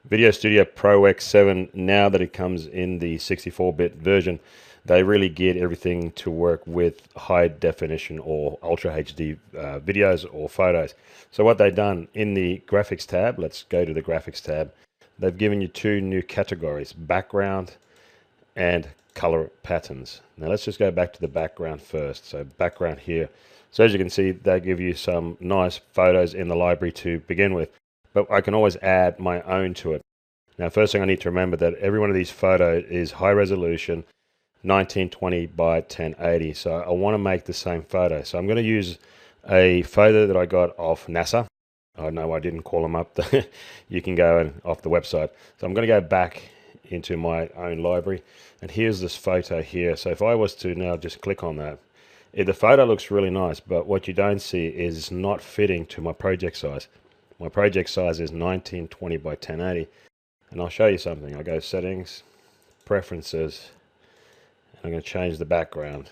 Video Studio Pro X7, now that it comes in the 64-bit version, they really get everything to work with high definition or Ultra HD videos or photos. So what they've done in the graphics tab, let's go to the graphics tab, they've given you two new categories, background and color patterns. Now let's just go back to the background first. So background here. So as you can see, they give you some nice photos in the library to begin with, but I can always add my own to it. Now, first thing I need to remember that every one of these photos is high resolution, 1920 by 1080. So I want to make the same photo. So I'm going to use a photo that I got off NASA. Oh no, I didn't call them up. You can go off the website. So I'm going to go back into my own library, and here's this photo here. So if I was to now just click on that, the photo looks really nice, but what you don't see is not fitting to my project size. My project size is 1920 by 1080, and I'll show you something. I'll go settings, preferences, and I'm going to change the background.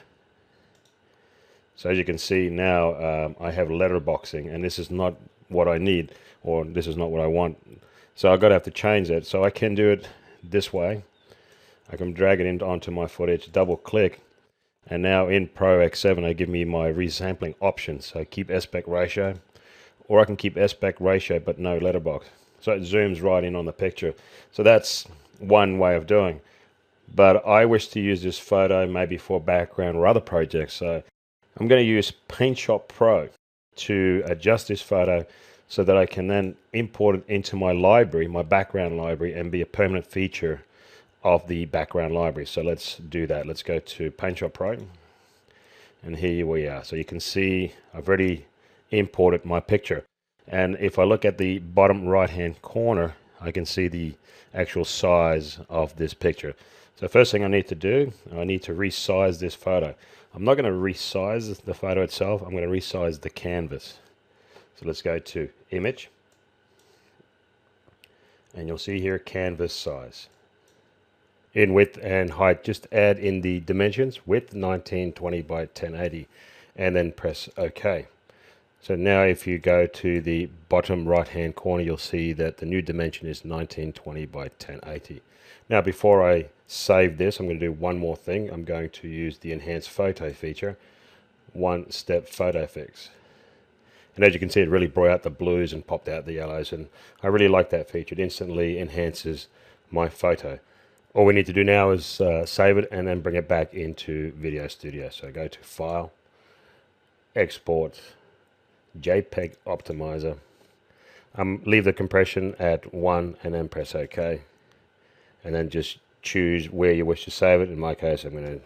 So as you can see now, I have letterboxing, and this is not what I need, or this is not what I want. So I've got to have to change that. So I can do it this way. I can drag it onto my footage, double click, and now in Pro X7 they give me my resampling options. So keep aspect ratio, or I can keep aspect ratio but no letterbox. So it zooms right in on the picture. So that's one way of doing. But I wish to use this photo maybe for background or other projects. So I'm going to use Paint Shop Pro to adjust this photo so that I can then import it into my library, my background library, and be a permanent feature of the background library. So let's do that. Let's go to Paint Shop Pro, and here we are. So you can see I've already imported my picture, and if I look at the bottom right hand corner, I can see the actual size of this picture. So first thing I need to do, I need to resize this photo. I'm not going to resize the photo itself, I'm going to resize the canvas. So let's go to image, and you'll see here canvas size. In width and height, just add in the dimensions, width 1920 by 1080, and then press OK. So now if you go to the bottom right hand corner, you'll see that the new dimension is 1920 by 1080. Now before I save this, I'm going to do one more thing. I'm going to use the enhanced photo feature, one step photo fix. And as you can see, it really brought out the blues and popped out the yellows, and I really like that feature. It instantly enhances my photo. All we need to do now is save it and then bring it back into Video Studio. So go to File, Export, JPEG Optimizer. Leave the compression at 1 and then press OK. And then just choose where you wish to save it. In my case, I'm going to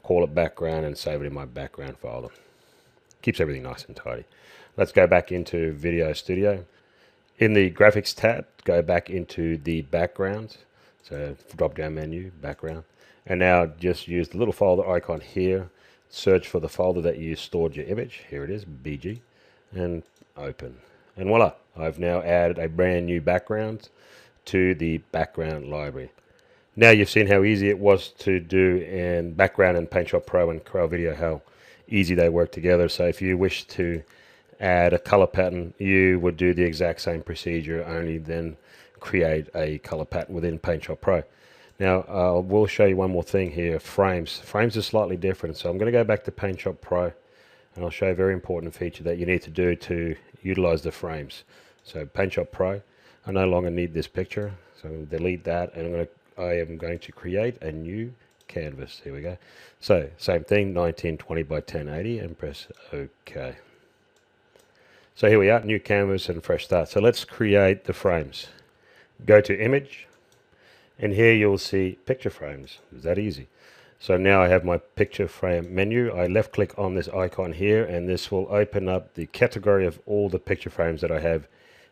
call it background and save it in my background folder. Keeps everything nice and tidy. Let's go back into Video Studio. In the Graphics tab, go back into the background. So drop down menu, background. And now just use the little folder icon here. Search for the folder that you stored your image. Here it is, BG. And open. And voila, I've now added a brand new background to the background library. Now you've seen how easy it was to do in background and Paint Shop Pro and Corel Video, how easy they work together. So if you wish to add a color pattern, you would do the exact same procedure, only then create a color pattern within Paint Shop Pro. Now we'll show you one more thing here, frames. Frames are slightly different, so I'm going to go back to Paint Shop Pro, and I'll show you a very important feature that you need to do to utilize the frames. So Paint Shop Pro, I no longer need this picture, so I'm going to delete that, and I am going to create a new canvas. Here we go. So same thing, 1920 by 1080, and press OK. So here we are, new canvas and fresh start. So let's create the frames. Go to image, and here you'll see picture frames. It's that easy. So now I have my picture frame menu. I left click on this icon here, and this will open up the category of all the picture frames that I have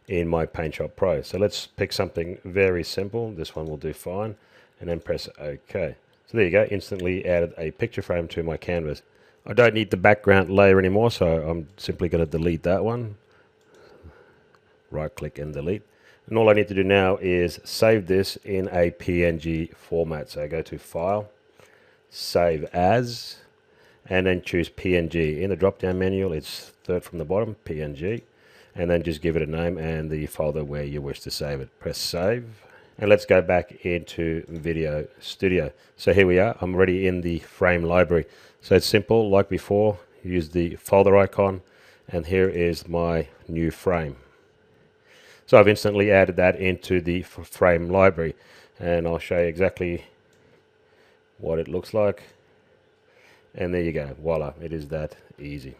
in my Paint Shop Pro. So let's pick something very simple. This one will do fine, and then press OK. So there you go, instantly added a picture frame to my canvas. I don't need the background layer anymore, so I'm simply going to delete that one. Right click and delete. And all I need to do now is save this in a PNG format. So I go to File, Save As, and then choose PNG. In the drop down menu, it's third from the bottom, PNG. and then just give it a name and the folder where you wish to save it. Press save, and let's go back into Video Studio. So here we are, I'm already in the frame library. So it's simple, like before, use the folder icon, and here is my new frame. So I've instantly added that into the frame library, and I'll show you exactly what it looks like. And there you go, voila, it is that easy.